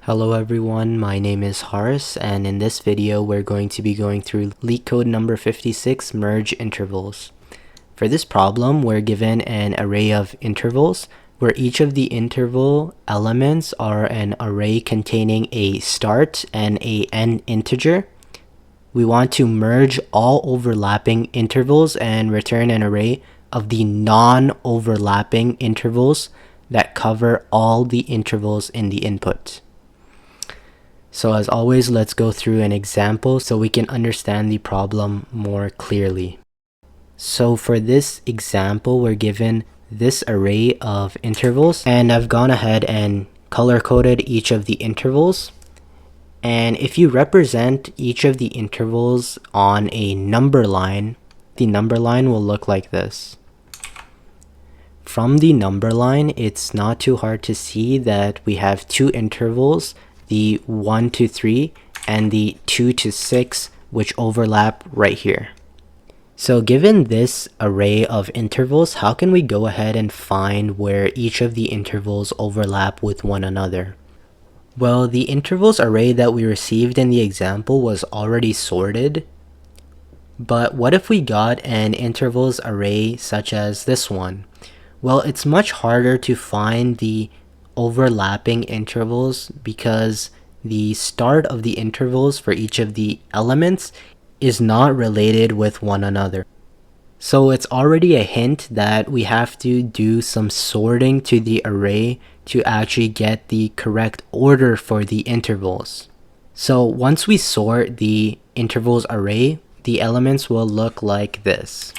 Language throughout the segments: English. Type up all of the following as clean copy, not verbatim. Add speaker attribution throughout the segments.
Speaker 1: Hello everyone, my name is Haris, and in this video we're going to be going through LeetCode number 56, merge intervals. For this problem, we're given an array of intervals where each of the interval elements are an array containing a start and an end integer. We want to merge all overlapping intervals and return an array of the non-overlapping intervals that cover all the intervals in the input. So as always, let's go through an example so we can understand the problem more clearly. So for this example, we're given this array of intervals, and I've gone ahead and color-coded each of the intervals. And if you represent each of the intervals on a number line, the number line will look like this. From the number line, it's not too hard to see that we have two intervals, the 1 to 3 and the 2 to 6, which overlap right here. So given this array of intervals, how can we go ahead and find where each of the intervals overlap with one another? Well, the intervals array that we received in the example was already sorted. But what if we got an intervals array such as this one? Well, it's much harder to find the overlapping intervals because the start of the intervals for each of the elements is not related with one another. So it's already a hint that we have to do some sorting to the array to actually get the correct order for the intervals. So once we sort the intervals array, the elements will look like this.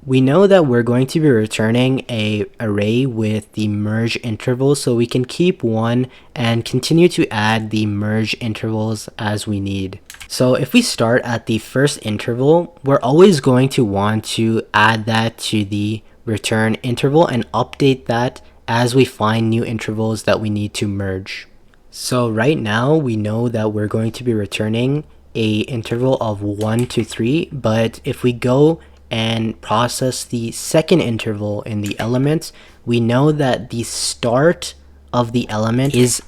Speaker 1: We know that we're going to be returning an array with the merge intervals, so we can keep one and continue to add the merge intervals as we need. So if we start at the first interval, we're always going to want to add that to the return interval and update that as we find new intervals that we need to merge. So right now we know that we're going to be returning an interval of 1 to 3, but if we go and process the second interval in the elements, we know that the start of the element is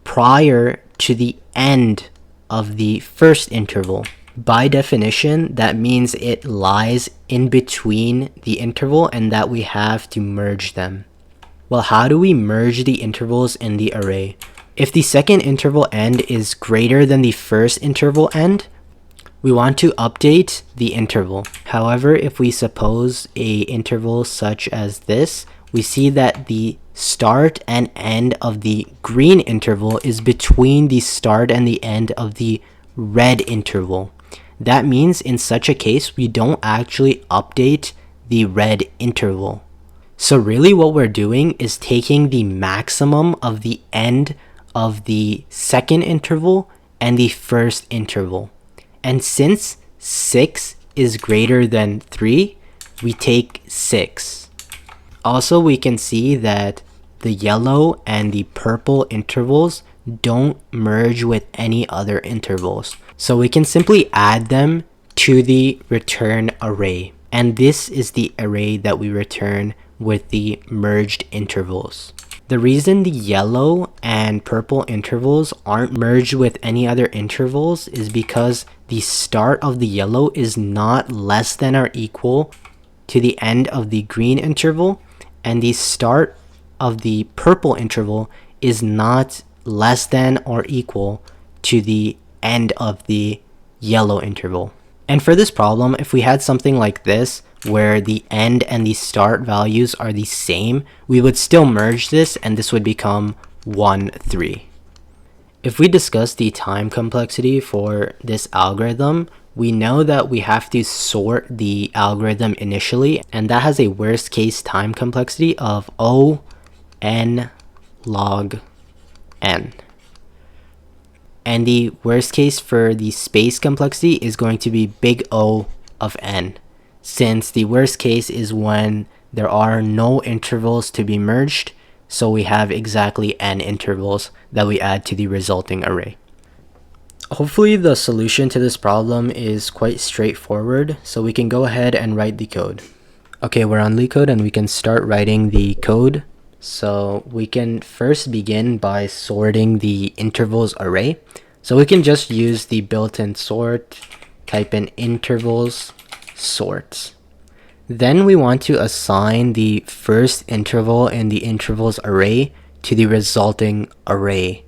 Speaker 1: prior to the end of the first interval. By definition, that means it lies in between the interval and that we have to merge them. Well, how do we merge the intervals in the array? If the second interval end is greater than the first interval end, we want to update the interval. However, if we suppose an interval such as this, we see that the start and end of the green interval is between the start and the end of the red interval. That means in such a case, we don't actually update the red interval. So really what we're doing is taking the maximum of the end of the second interval and the first interval. And since 6 is greater than 3, we take 6. Also, we can see that the yellow and the purple intervals don't merge with any other intervals. So we can simply add them to the return array. And this is the array that we return with the merged intervals. The reason the yellow and purple intervals aren't merged with any other intervals is because the start of the yellow is not less than or equal to the end of the green interval, and the start of the purple interval is not less than or equal to the end of the yellow interval. And for this problem, if we had something like this, where the end and the start values are the same, we would still merge this and this would become 1, 3. If we discuss the time complexity for this algorithm, we know that we have to sort the algorithm initially, and that has a worst case time complexity of O n log n. And the worst case for the space complexity is going to be big O of n, since the worst case is when there are no intervals to be merged, so we have exactly n intervals that we add to the resulting array. Hopefully the solution to this problem is quite straightforward, so we can go ahead and write the code. Okay, we're on LeetCode and we can start writing the code. So we can first begin by sorting the intervals array. So we can just use the built-in sort, type in intervals sort. Then we want to assign the first interval in the intervals array to the resulting array,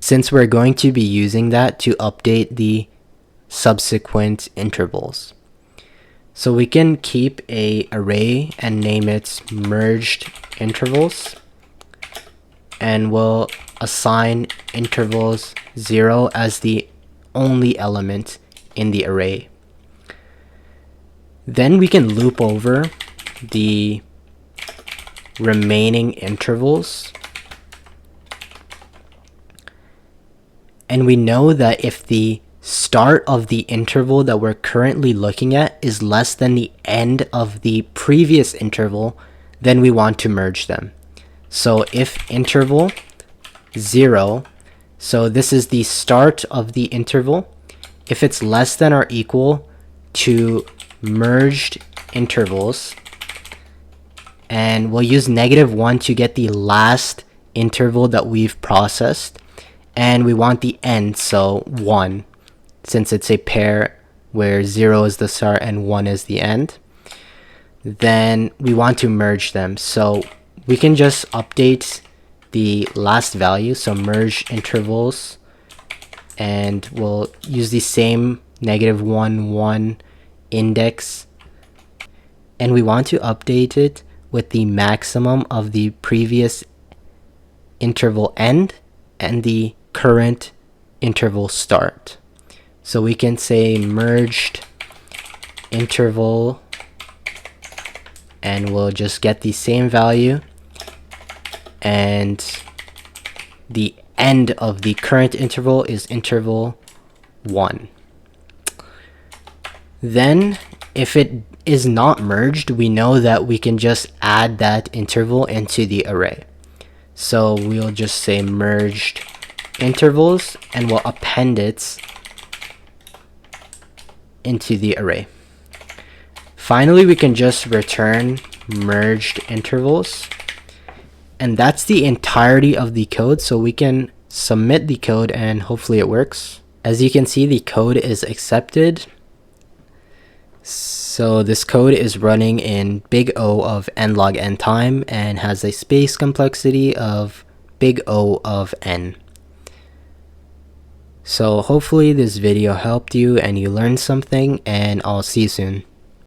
Speaker 1: since we're going to be using that to update the subsequent intervals. So we can keep a array and name it merged intervals, and we'll assign intervals 0 as the only element in the array. Then we can loop over the remaining intervals. And we know that if the start of the interval that we're currently looking at is less than the end of the previous interval, then we want to merge them. So if interval 0, so this is the start of the interval, if it's less than or equal to merged intervals, and we'll use -1 to get the last interval that we've processed, and we want the end, so 1, since it's a pair where 0 is the start and 1 is the end. Then we want to merge them, so we can just update the last value, so merge intervals, and we'll use the same -1 1 index, and we want to update it with the maximum of the previous interval end and the current interval start. So we can say merged interval, and we'll just get the same value, and the end of the current interval is interval 1. Then if it is not merged, we know that we can just add that interval into the array. So we'll just say merged intervals, and we'll append it into the array. Finally, we can just return merged intervals, and that's the entirety of the code. So we can submit the code and hopefully it works. As you can see, the code is accepted. So this code is running in big O of n log n time and has a space complexity of big O of n. So hopefully this video helped you and you learned something, and I'll see you soon.